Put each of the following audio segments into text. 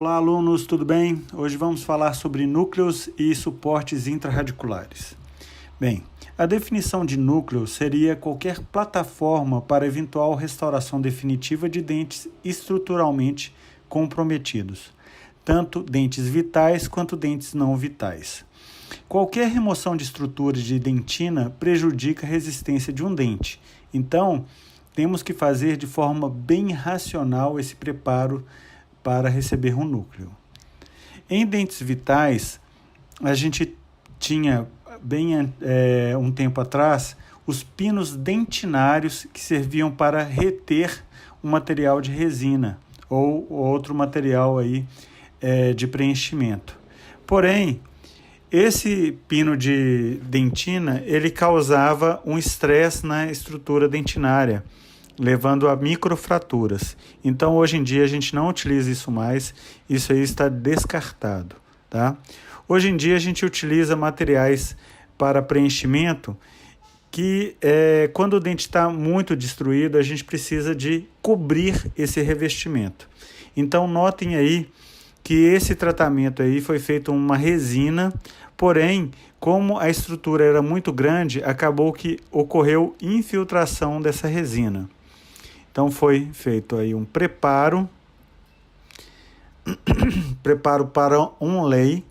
Olá, alunos, tudo bem? Hoje vamos falar sobre núcleos e suportes intrarradiculares. Bem, a definição de núcleo seria qualquer plataforma para eventual restauração definitiva de dentes estruturalmente comprometidos, tanto dentes vitais quanto dentes não vitais. Qualquer remoção de estruturas de dentina prejudica a resistência de um dente, então temos que fazer de forma bem racional esse preparo para receber um núcleo. Em dentes vitais, a gente tinha um tempo atrás os pinos dentinários que serviam para reter um material de resina ou outro material aí, de preenchimento. Porém, esse pino de dentina ele causava um estresse na estrutura dentinária, levando a microfraturas. Então, hoje em dia, a gente não utiliza isso mais, isso aí está descartado, tá? Hoje em dia, a gente utiliza materiais para preenchimento que, quando o dente está muito destruído, a gente precisa de cobrir esse revestimento. Então, notem aí que esse tratamento aí foi feito uma resina, porém, como a estrutura era muito grande, acabou que ocorreu infiltração dessa resina. Então foi feito aí um preparo para onlay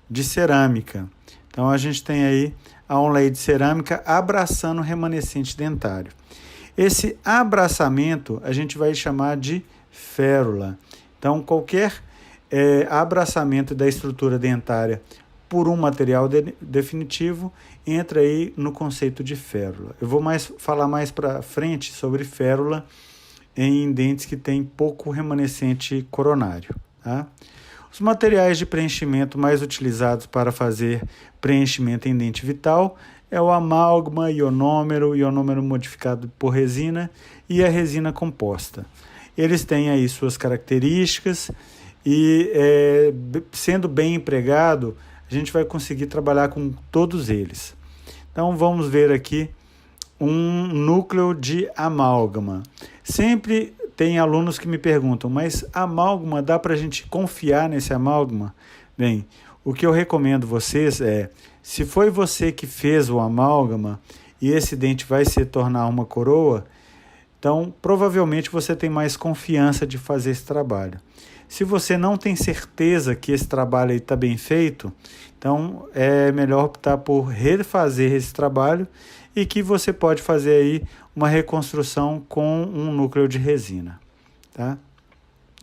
de cerâmica. Então a gente tem aí a onlay de cerâmica abraçando o remanescente dentário. Esse abraçamento a gente vai chamar de férula. Então qualquer abraçamento da estrutura dentária por um material definitivo entra aí no conceito de férula. Eu vou falar mais para frente sobre férula em dentes que têm pouco remanescente coronário. Tá? Os materiais de preenchimento mais utilizados para fazer preenchimento em dente vital é o amálgama, ionômero modificado por resina e a resina composta. Eles têm aí suas características e, sendo bem empregado, a gente vai conseguir trabalhar com todos eles. Então, vamos ver aqui um núcleo de amálgama. Sempre tem alunos que me perguntam, mas amálgama, dá para a gente confiar nesse amálgama? Bem, o que eu recomendo vocês se foi você que fez o amálgama e esse dente vai se tornar uma coroa, então provavelmente você tem mais confiança de fazer esse trabalho. Se você não tem certeza que esse trabalho está bem feito, então é melhor optar por refazer esse trabalho e que você pode fazer aí uma reconstrução com um núcleo de resina. Tá?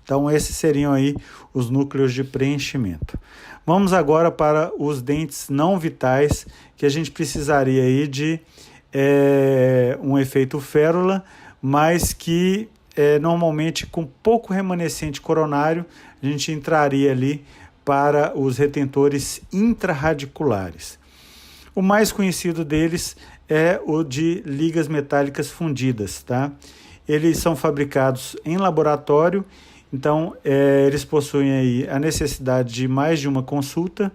Então esses seriam aí os núcleos de preenchimento. Vamos agora para os dentes não vitais, que a gente precisaria aí de um efeito férula, mas que normalmente com pouco remanescente coronário, a gente entraria ali para os retentores intrarradiculares. O mais conhecido deles é o de ligas metálicas fundidas, tá? Eles são fabricados em laboratório, então eles possuem aí a necessidade de mais de uma consulta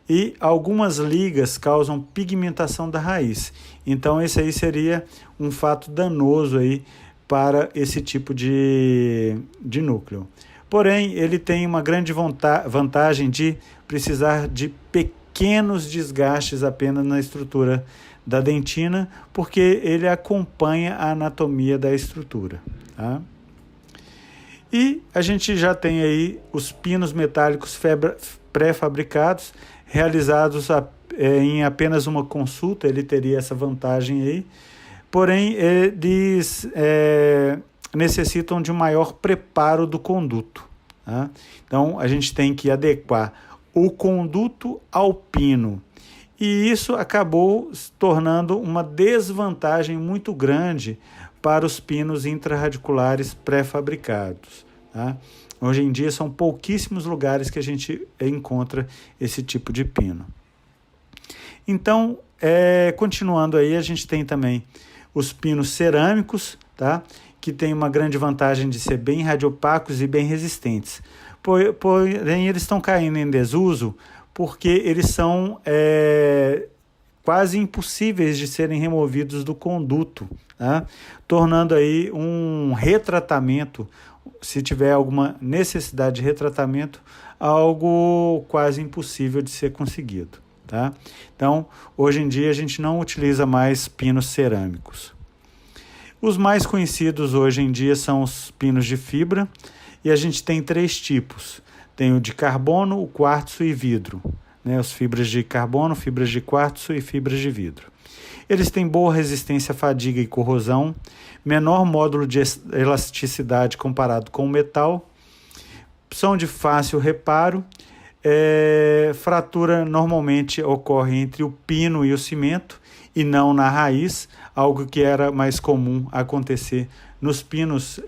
e algumas ligas causam pigmentação da raiz. Então esse aí seria um fato danoso aí para esse tipo de núcleo. Porém, ele tem uma grande vantagem de precisar de pequenos desgastes apenas na estrutura da dentina, porque ele acompanha a anatomia da estrutura. Tá? E a gente já tem aí os pinos metálicos pré-fabricados, realizados em apenas uma consulta, ele teria essa vantagem aí, porém eles necessitam de um maior preparo do conduto. Tá? Então a gente tem que adequar o conduto ao pino, e isso acabou se tornando uma desvantagem muito grande para os pinos intrarradiculares pré-fabricados. Tá? Hoje em dia são pouquíssimos lugares que a gente encontra esse tipo de pino. Então, continuando aí, a gente tem também os pinos cerâmicos, tá? Que tem uma grande vantagem de ser bem radiopacos e bem resistentes. Porém, eles estão caindo em desuso porque eles são quase impossíveis de serem removidos do conduto, tá? Tornando aí um retratamento se tiver alguma necessidade de retratamento, algo quase impossível de ser conseguido, tá? Então, hoje em dia a gente não utiliza mais pinos cerâmicos. Os mais conhecidos hoje em dia são os pinos de fibra, e a gente tem 3 tipos. Tem o de carbono, o quartzo e vidro, né? As fibras de carbono, fibras de quartzo e fibras de vidro. Eles têm boa resistência à fadiga e corrosão, menor módulo de elasticidade comparado com o metal, são de fácil reparo, fratura normalmente ocorre entre o pino e o cimento e não na raiz, algo que era mais comum acontecer nos pinos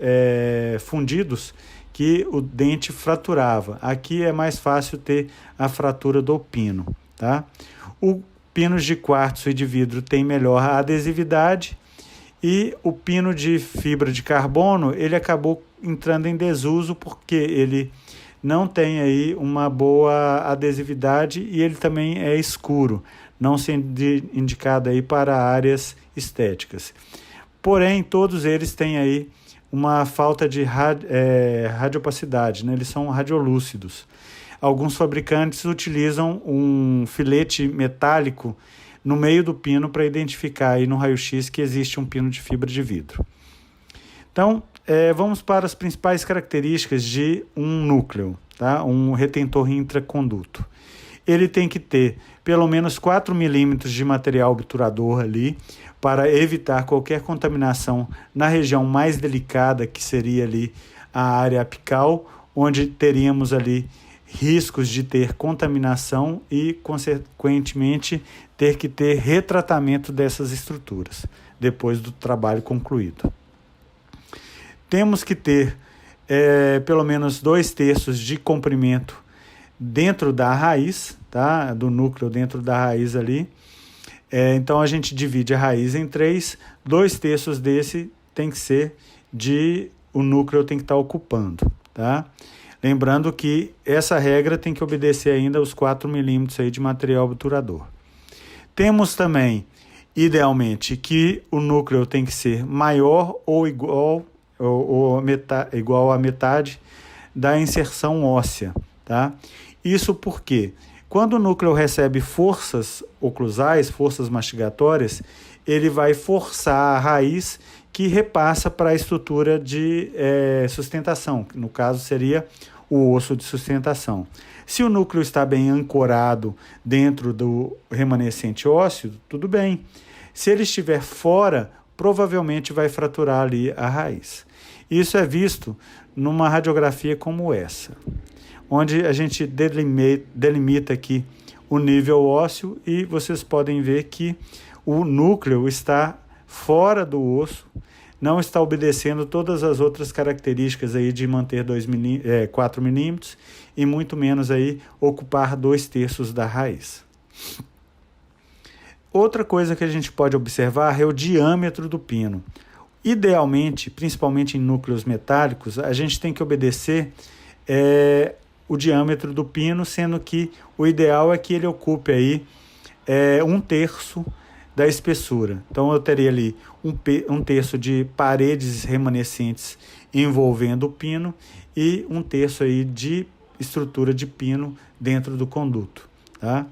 fundidos, que o dente fraturava. Aqui é mais fácil ter a fratura do pino, tá? O pinos de quartzo e de vidro tem melhor adesividade, e o pino de fibra de carbono, ele acabou entrando em desuso porque ele não tem aí uma boa adesividade e ele também é escuro, não sendo indicado aí para áreas estéticas. Porém, todos eles têm aí uma falta de radiopacidade, né? Eles são radiolúcidos. Alguns fabricantes utilizam um filete metálico no meio do pino para identificar aí no raio-x que existe um pino de fibra de vidro. Então, vamos para as principais características de um núcleo, tá? Um retentor intraconduto. Ele tem que ter pelo menos 4 milímetros de material obturador ali para evitar qualquer contaminação na região mais delicada, que seria ali a área apical, onde teríamos ali riscos de ter contaminação e, consequentemente, ter que ter retratamento dessas estruturas depois do trabalho concluído. Temos que ter pelo menos 2/3 de comprimento dentro da raiz, tá? Do núcleo dentro da raiz ali. Então a gente divide a raiz em 3, 2/3 desse tem que ser o núcleo tem que estar ocupando, tá? Lembrando que essa regra tem que obedecer ainda aos 4 milímetros aí de material obturador. Temos também, idealmente, que o núcleo tem que ser maior ou igual à metade da inserção óssea, tá? Isso porque quando o núcleo recebe forças oclusais, forças mastigatórias, ele vai forçar a raiz que repassa para a estrutura de sustentação, que no caso seria o osso de sustentação. Se o núcleo está bem ancorado dentro do remanescente ósseo, tudo bem. Se ele estiver fora, provavelmente vai fraturar ali a raiz. Isso é visto numa radiografia como essa, onde a gente delimita aqui o nível ósseo e vocês podem ver que o núcleo está fora do osso, não está obedecendo todas as outras características aí de manter 4 milímetros e muito menos aí ocupar 2/3 da raiz. Outra coisa que a gente pode observar é o diâmetro do pino. Idealmente, principalmente em núcleos metálicos, a gente tem que obedecer o diâmetro do pino, sendo que o ideal é que ele ocupe aí 1/3 da espessura. Então eu teria ali 1/3 de paredes remanescentes envolvendo o pino e 1/3 aí de estrutura de pino dentro do conduto, tá?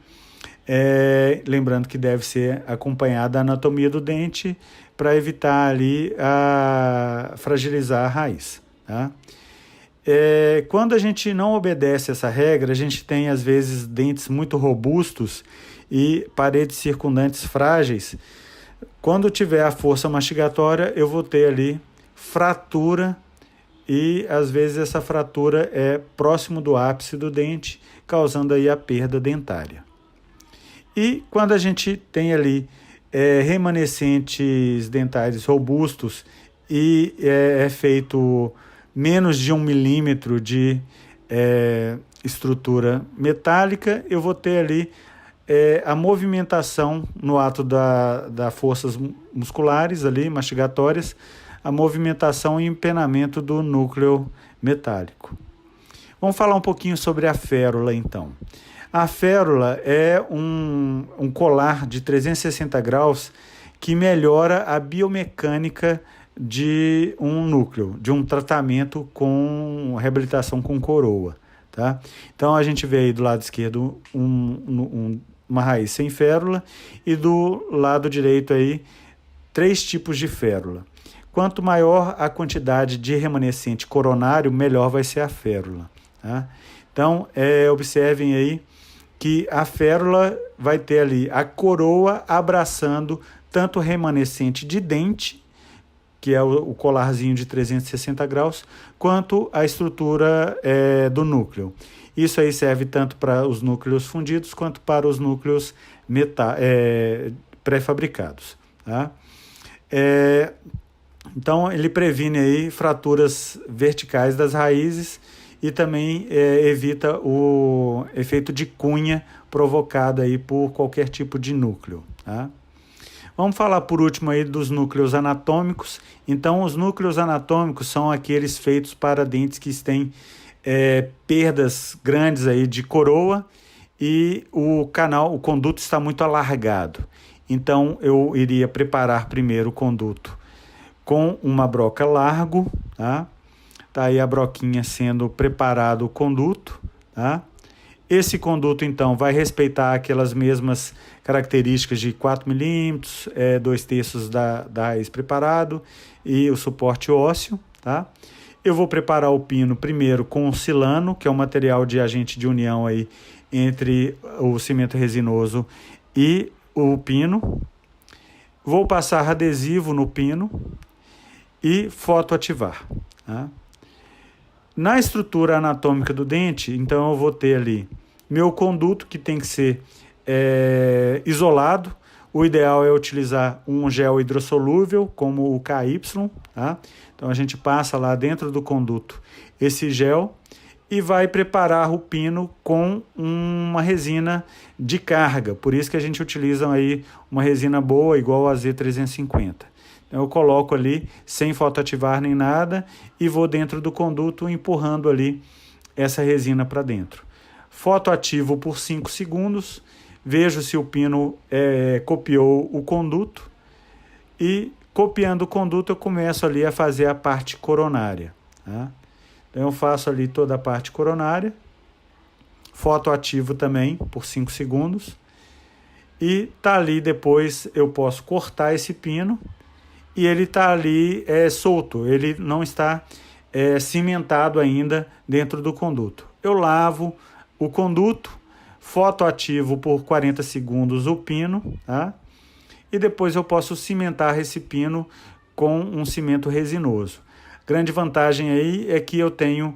Lembrando que deve ser acompanhada a anatomia do dente para evitar ali fragilizar a raiz, tá? Quando a gente não obedece essa regra, a gente tem às vezes dentes muito robustos e paredes circundantes frágeis. Quando tiver a força mastigatória, eu vou ter ali fratura e às vezes essa fratura é próximo do ápice do dente, causando aí a perda dentária. E quando a gente tem ali remanescentes dentários robustos e é feito menos de 1 milímetro de estrutura metálica, eu vou ter ali a movimentação no ato das forças musculares ali, mastigatórias, a movimentação e empenamento do núcleo metálico. Vamos falar um pouquinho sobre a férula, então. A férula é um colar de 360 graus que melhora a biomecânica de um núcleo, de um tratamento com reabilitação com coroa, tá? Então a gente vê aí do lado esquerdo uma raiz sem férula e do lado direito aí 3 tipos de férula. Quanto maior a quantidade de remanescente coronário, melhor vai ser a férula, tá? Então observem aí que a férula vai ter ali a coroa abraçando tanto o remanescente de dente, que é o colarzinho de 360 graus, quanto a estrutura do núcleo. Isso aí serve tanto para os núcleos fundidos quanto para os núcleos pré-fabricados, tá? Então, ele previne aí fraturas verticais das raízes e também evita o efeito de cunha provocado aí por qualquer tipo de núcleo, tá? Vamos falar por último aí dos núcleos anatômicos. Então, os núcleos anatômicos são aqueles feitos para dentes que têm perdas grandes aí de coroa e o conduto está muito alargado. Então, eu iria preparar primeiro o conduto com uma broca largo, tá? Tá aí a broquinha sendo preparado o conduto, tá? Esse conduto, então, vai respeitar aquelas mesmas características de 4 milímetros, 2/3 da raiz preparado e o suporte ósseo, tá? Eu vou preparar o pino primeiro com o silano, que é um material de agente de união aí entre o cimento resinoso e o pino. Vou passar adesivo no pino e fotoativar, tá? Na estrutura anatômica do dente, então eu vou ter ali meu conduto, que tem que ser isolado. O ideal é utilizar um gel hidrossolúvel, como o KY, tá? Então a gente passa lá dentro do conduto esse gel e vai preparar o pino com uma resina de carga. Por isso que a gente utiliza aí uma resina boa, igual a Z350. Eu coloco ali sem fotoativar nem nada e vou dentro do conduto empurrando ali essa resina para dentro. Fotoativo por 5 segundos, vejo se o pino copiou o conduto e copiando o conduto eu começo ali a fazer a parte coronária, tá? Então eu faço ali toda a parte coronária, fotoativo também por 5 segundos e tá ali. Depois eu posso cortar esse pino e ele está ali solto, ele não está cimentado ainda dentro do conduto. Eu lavo o conduto, fotoativo por 40 segundos o pino, tá? E depois eu posso cimentar esse pino com um cimento resinoso. Grande vantagem aí é que eu tenho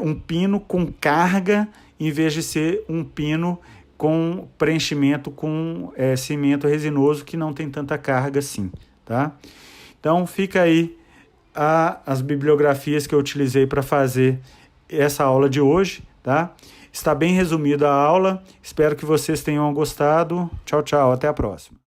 um pino com carga, em vez de ser um pino com preenchimento com cimento resinoso, que não tem tanta carga assim, tá? Então fica aí as bibliografias que eu utilizei para fazer essa aula de hoje, tá? Está bem resumida a aula, espero que vocês tenham gostado. Tchau, tchau, até a próxima.